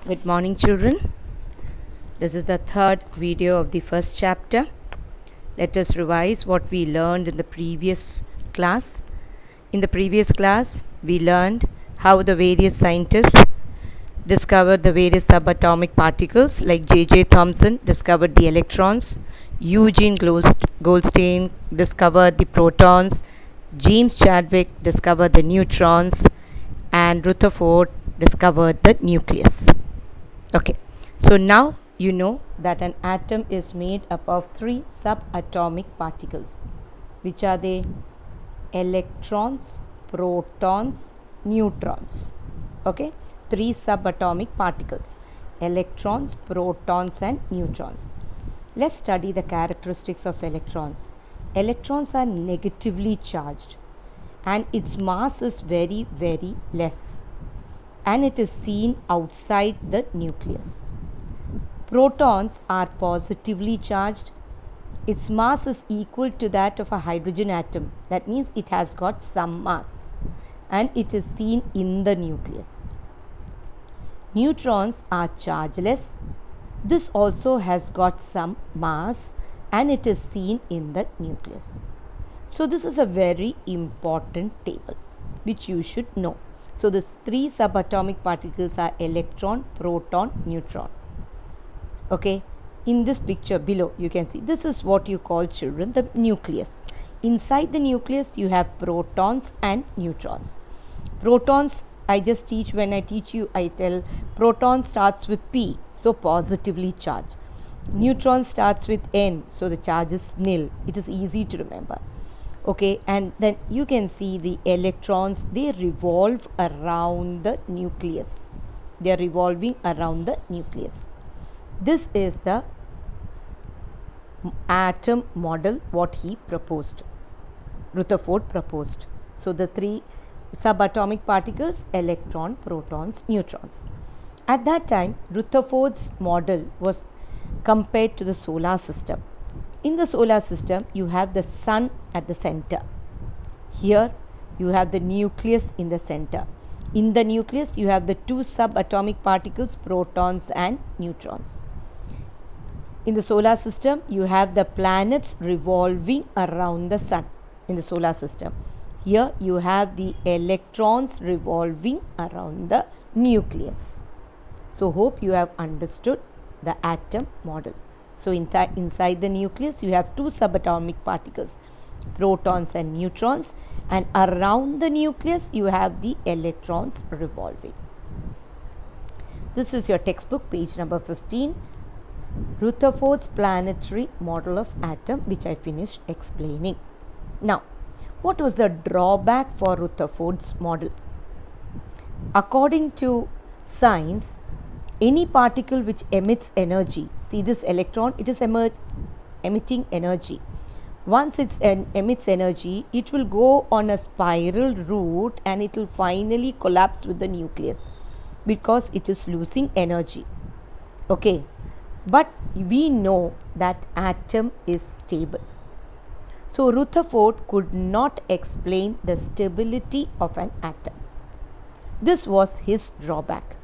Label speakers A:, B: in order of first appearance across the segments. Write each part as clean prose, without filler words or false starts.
A: Good morning, children. This is the third video of the first chapter. Let us revise what we learned in the previous class. In the previous class, we learned how the various scientists discovered the various subatomic particles, like J.J. Thomson discovered the electrons, Eugene Goldstein discovered the protons, James Chadwick discovered the neutrons, and Rutherford discovered the nucleus. Okay, so now you know that an atom is made up of three subatomic particles. Which are they? Electrons, protons, neutrons. Okay, three subatomic particles: electrons, protons, and neutrons. Let's study the characteristics of electrons. Electrons are negatively charged and its mass is very, very less, and it is seen outside the nucleus. Protons are positively charged. Its mass is equal to that of a hydrogen atom. That means it has got some mass, and it is seen in the nucleus. Neutrons are chargeless. This also has got some mass, and it is seen in the nucleus. So this is a very important table which you should know. So the three subatomic particles are electron, proton, neutron. Okay, in this picture below you can see this is what you call, children, the nucleus. Inside the nucleus you have protons and neutrons. Protons, I just teach, when I teach you I tell proton starts with P, so positively charged. Neutron starts with N, so the charge is nil. It is easy to remember. Okay, and then you can see the electrons, they revolve around the nucleus. They are revolving around the nucleus. This is the atom model what he proposed, Rutherford proposed. So the three subatomic particles: electron, protons, neutrons. At that time, Rutherford's model was compared to the solar system. In the solar system, you have the sun at the center. Here, you have the nucleus in the center. In the nucleus, you have the two subatomic particles, protons and neutrons. In the solar system, you have the planets revolving around the sun in the solar system. Here, you have the electrons revolving around the nucleus. So, hope you have understood the atom model. So, inside the nucleus, you have two subatomic particles, protons and neutrons, and around the nucleus, you have the electrons revolving. This is your textbook, page number 15, Rutherford's planetary model of atom, which I finished explaining. Now, what was the drawback for Rutherford's model? According to science, any particle which emits energy, see this electron, it is emitting energy. Once it emits energy, it will go on a spiral route and it will finally collapse with the nucleus because it is losing energy. Okay, but we know that atom is stable. So Rutherford could not explain the stability of an atom. This was his drawback.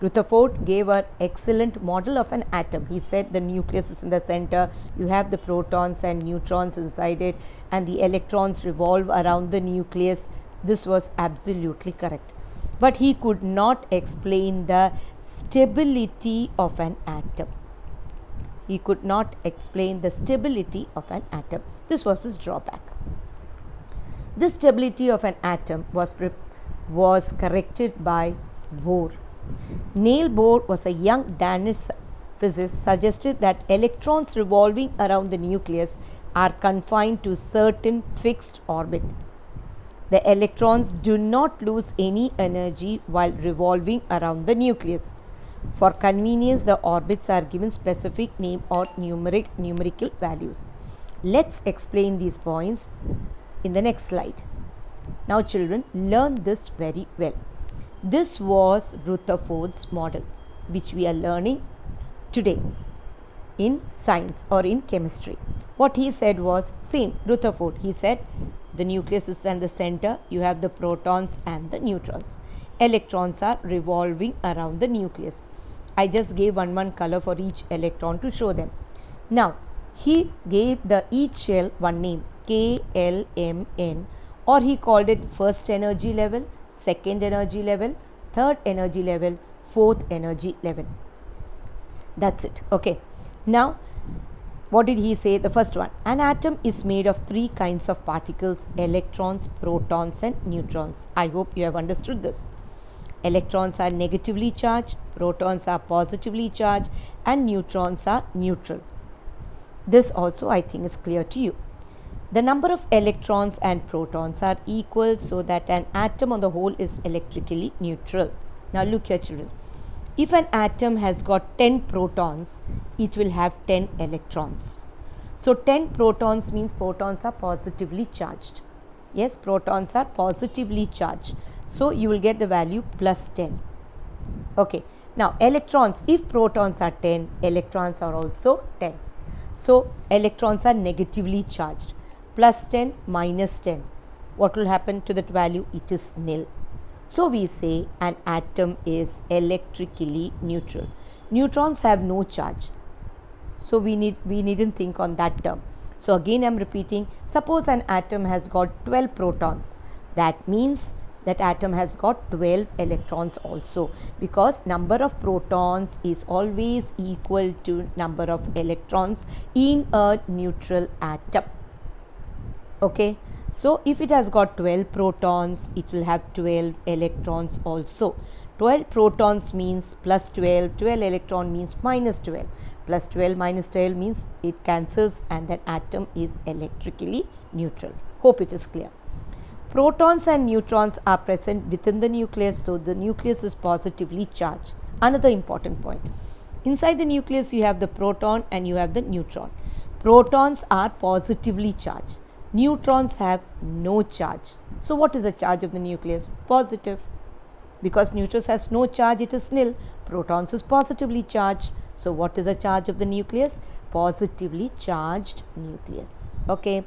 A: Rutherford gave an excellent model of an atom. He said the nucleus is in the center, you have the protons and neutrons inside it, and the electrons revolve around the nucleus. This was absolutely correct. But he could not explain the stability of an atom. He could not explain the stability of an atom. This was his drawback. The stability of an atom was corrected by Bohr. Niels Bohr was a young Danish physicist, suggested that electrons revolving around the nucleus are confined to certain fixed orbit. The electrons do not lose any energy while revolving around the nucleus. For convenience, the orbits are given specific name or numerical values. Let's explain these points in the next slide. Now, children, learn this very well. This was Rutherford's model, which we are learning today in science or in chemistry. What he said was same. Rutherford, he said the nucleus is in the center, you have the protons and the neutrons. Electrons are revolving around the nucleus. I just gave one color for each electron to show them. Now, he gave each shell one name, K, L, M, N, or he called it first energy level, second energy level, third energy level, fourth energy level. That's it. Okay. Now, what did he say? The first one, an atom is made of three kinds of particles, electrons, protons and neutrons. I hope you have understood this. Electrons are negatively charged, protons are positively charged and neutrons are neutral. This also I think is clear to you. The number of electrons and protons are equal so that an atom on the whole is electrically neutral. Now look here children. If an atom has got 10 protons, it will have 10 electrons. So 10 protons means protons are positively charged. Yes, protons are positively charged. So you will get the value plus 10. Okay. Now electrons, if protons are 10, electrons are also 10. So electrons are negatively charged. Plus 10 minus 10. What will happen to that value? It is nil. So we say an atom is electrically neutral. Neutrons have no charge. So we needn't think on that term. So again I am repeating, suppose an atom has got 12 protons. That means that atom has got 12 electrons also, because number of protons is always equal to number of electrons in a neutral atom. Okay. So if it has got 12 protons, it will have 12 electrons also. 12 protons means plus 12, 12 electron means minus 12. Plus 12 minus 12 means it cancels and that atom is electrically neutral. Hope it is clear. Protons and neutrons are present within the nucleus, so the nucleus is positively charged. Another important point. Inside the nucleus you have the proton and you have the neutron. Protons are positively charged. Neutrons have no charge. So what is the charge of the nucleus? Positive. Because neutrons has no charge, it is nil. Protons is positively charged. So what is the charge of the nucleus? Positively charged nucleus. Okay.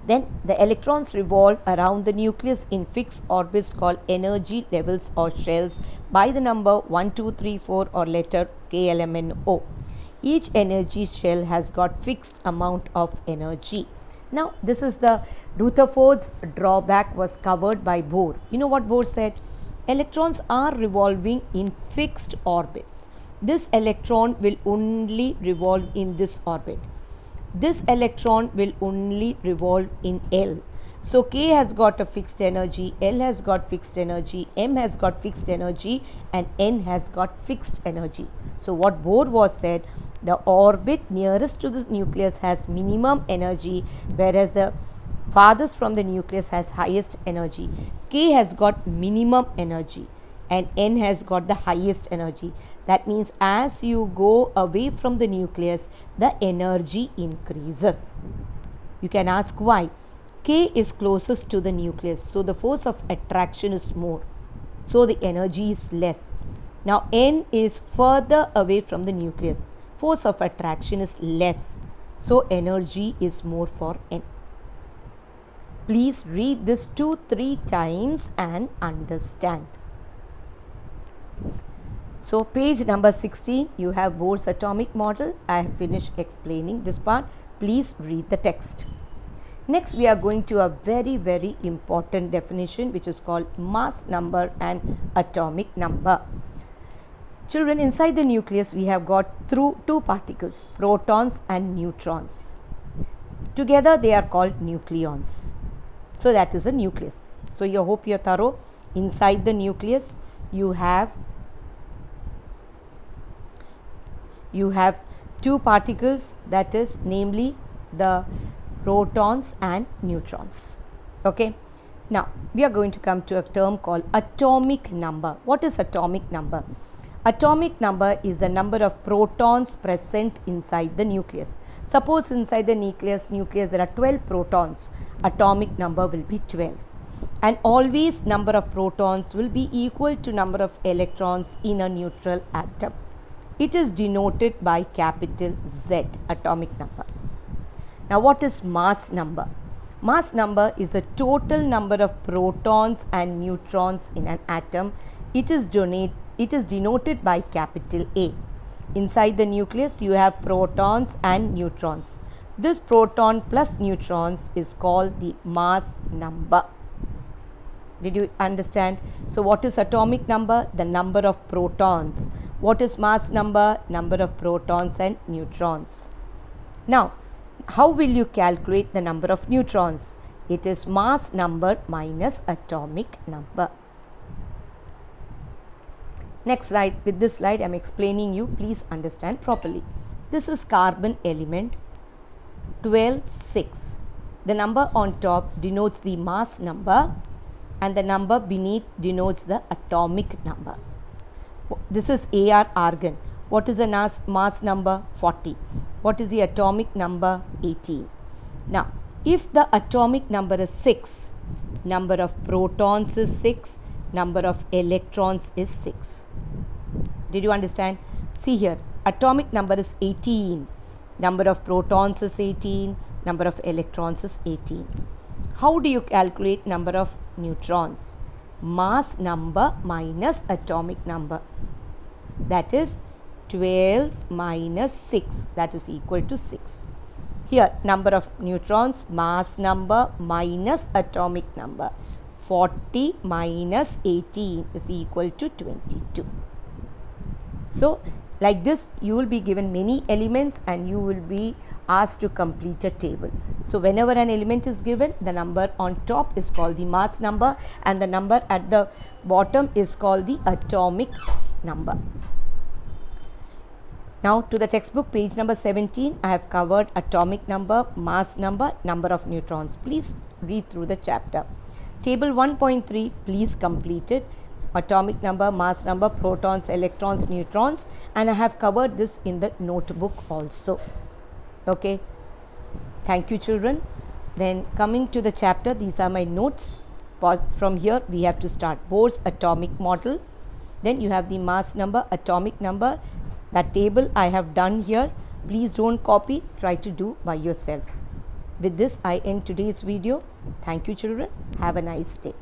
A: Then the electrons revolve around the nucleus in fixed orbits called energy levels or shells by the number 1, 2, 3, 4 or letter K, L, M, N, O. Each energy shell has got fixed amount of energy. Now this is the Rutherford's drawback was covered by Bohr. You know what Bohr said? Electrons are revolving in fixed orbits. This electron will only revolve in this orbit. This electron will only revolve in L. So K has got a fixed energy, L has got fixed energy, M has got fixed energy and N has got fixed energy. So what Bohr was said, the orbit nearest to the nucleus has minimum energy, whereas the farthest from the nucleus has highest energy. K has got minimum energy and N has got the highest energy. That means as you go away from the nucleus, the energy increases. You can ask why. K is closest to the nucleus, so the force of attraction is more, so the energy is less. Now N is further away from the nucleus, force of attraction is less, so energy is more for N. Please read this 2-3 times and understand. So page number 16, you have Bohr's atomic model. I have finished explaining this part. Please read the text. Next we are going to a very important definition, which is called mass number and atomic number. Children, inside the nucleus we have got two particles, protons and neutrons. Together they are called nucleons. So that is a nucleus. So I hope you are thorough. Inside the nucleus you have two particles, that is namely the protons and neutrons. Okay. Now we are going to come to a term called atomic number. What is atomic number? Atomic number is the number of protons present inside the nucleus. Suppose inside the nucleus there are 12 protons. Atomic number will be 12. And always number of protons will be equal to number of electrons in a neutral atom. It is denoted by capital Z, atomic number. Now what is mass number? Mass number is the total number of protons and neutrons in an atom. It is denoted by capital A. Inside the nucleus, you have protons and neutrons. This proton plus neutrons is called the mass number. Did you understand? So, what is atomic number? The number of protons. What is mass number? Number of protons and neutrons. Now, how will you calculate the number of neutrons? It is mass number minus atomic number. Next slide. With this slide, I am explaining you. Please understand properly. This is carbon element 12,6. The number on top denotes the mass number and the number beneath denotes the atomic number. This is Ar argon. What is the mass number? 40. What is the atomic number? 18. Now, if the atomic number is 6, number of protons is 6, number of electrons is 6. Did you understand? See here, atomic number is 18, number of protons is 18, number of electrons is 18. How do you calculate number of neutrons? Mass number minus atomic number. That is 12 minus 6, that is equal to 6. Here, number of neutrons, mass number minus atomic number. 40 minus 18 is equal to 22. So, like this, you will be given many elements and you will be asked to complete a table. So, whenever an element is given, the number on top is called the mass number and the number at the bottom is called the atomic number. Now, to the textbook page number 17, I have covered atomic number, mass number, number of neutrons. Please read through the chapter. Table 1.3, please complete it. Atomic number, mass number, protons, electrons, neutrons, and I have covered this in the notebook also. Okay. Thank you, children. Then coming to the chapter, these are my notes. From here, we have to start Bohr's atomic model. Then you have the mass number, atomic number. That table I have done here. Please don't copy, try to do by yourself. With this, I end today's video. Thank you, children. Have a nice day.